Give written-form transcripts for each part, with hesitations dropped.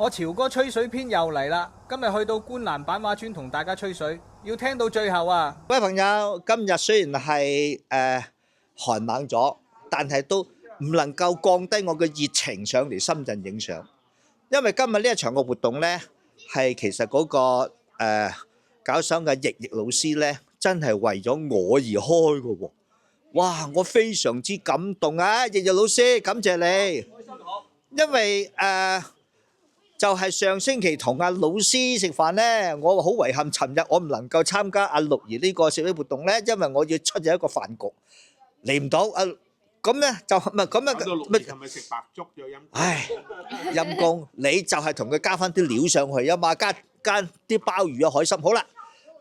我潮哥吹水篇又嚟啦，今日去到觀瀾板畫村同大家吹水，要聽到最後啊！各位朋友，今日雖然係寒冷咗，但係都唔能夠降低我嘅熱情上嚟深圳影相，因為今日呢一場嘅活動呢，係其實嗰個搞相嘅易老師呢，真係為咗我而開嘅喎。哇！我非常之感動啊，易老師，感謝你，因為就係上星期同阿老師食飯呢，我好遺憾，尋日我唔能夠參加阿六兒呢個攝影活動呢，因為我要出席一個飯局，嚟唔到。咁呢就唔係咁樣。六兒係咪食白粥咗陰？唉，陰公，你就係同佢加翻啲料上去啊嘛，加啲鮑魚啊、海參。好啦，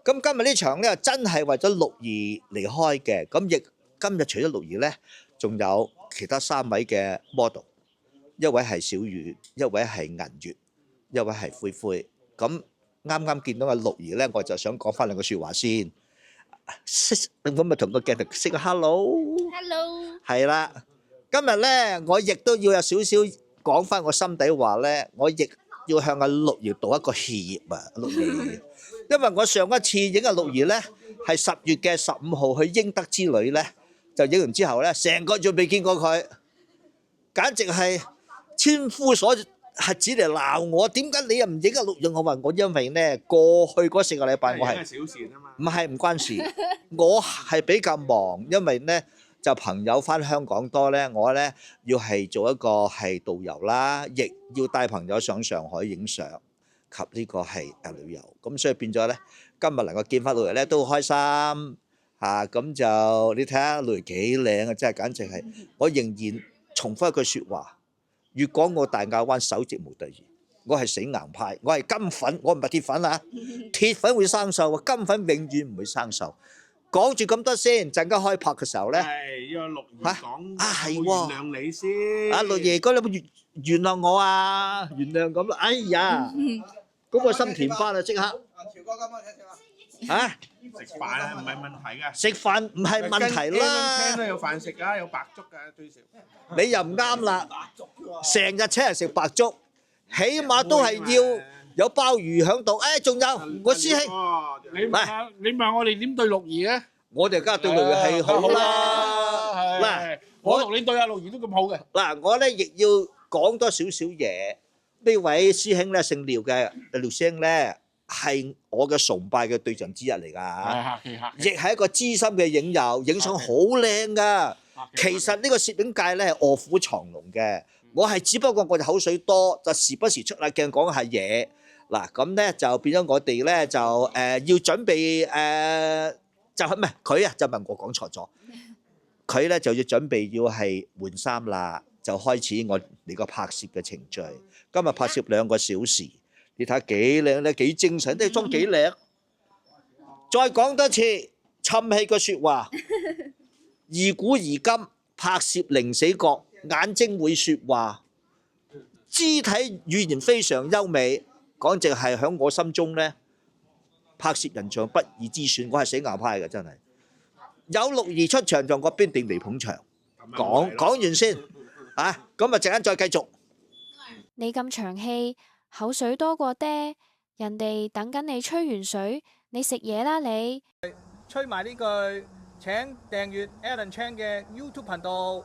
咁今日呢場呢真係為咗六兒嚟開嘅，咁亦今日除咗六兒呢，仲有其他3位嘅 model， 一位係小雨，一位係銀月。一位係灰灰，咁啱啱見到阿六兒咧，我就想講翻兩個説話先。咁咪同個鏡頭識個 hello，hello，係啦。今日咧，我亦都要有少少講翻我心底話咧，我亦要向阿六兒道一個歉啊，六兒，因為我上一次影阿六兒咧，係10月嘅15號去英德之旅咧，就影完之後咧，成個月未見過佢，簡直係千夫所係指嚟鬧我，點解你又唔影阿六兒？我話我因為咧過去嗰4個禮拜我係小事啊嘛，唔係唔關事，我係比較忙，因為咧就朋友翻香港多咧，我咧要係做一個係導遊啦，亦要帶朋友上上海影相及呢個係旅遊，咁所以變咗咧今日能夠見翻六兒咧都好開心嚇，咁就你睇下六兒幾靚啊，真係簡直係，我仍然重複一句説話。粵港澳大亞灣首席模特兒，我係死硬派，我係金粉，我唔係鐵粉啊！鐵粉會生鏽啊，金粉永遠唔會生鏽。講住咁多先，陣間開拍嘅時候咧，係要六兒講係原諒你先。阿六爺哥，你有冇原諒我啊？原諒咁啦，哎呀，嗰個心甜翻啦，即刻。潮哥今晚請食啊？嚇？食飯啊，唔係問題㗎。食飯唔係問題啦。聽都有飯食㗎，有白粥㗎最少。你又唔啱啦，成日請人食白粥，起碼都係要有鮑魚喺度。誒，仲有我師兄，你問我哋點對六兒咧？我哋梗係對六兒係好啦。嗱，我同你對阿六兒都咁好嘅。嗱，我咧亦要講多少少嘢。呢位師兄咧姓廖嘅，廖師兄咧係我嘅崇拜嘅對象之一嚟㗎，亦係一個資深嘅影友，影相好靚㗎。其實呢個攝影界咧係臥虎藏龍嘅，我係只不過我哋口水多，就時不時出下鏡講下嘢。嗱咁咧就變咗我哋咧就要準備就係唔係佢啊？就問我講錯咗，佢咧就要準備要係換衫啦，就開始我哋個拍攝嘅程序。今日拍攝2個小時，你睇下幾靚咧，幾精神，啲妝幾靚。再講多次侵氣個説話。而古而今拍攝零死角，眼睛會説話，肢體語言非常優美，講直係喺我心中呢，拍攝人像不二之選。我係死硬派嘅，真係有六兒出場，就我必定嚟捧場。講完先啊，咁啊陣間再繼續。你咁長氣，口水多過爹，人哋等緊你吹完水，你食嘢啦你。吹埋呢句。請訂閱 Alan Chan 嘅 YouTube 頻道。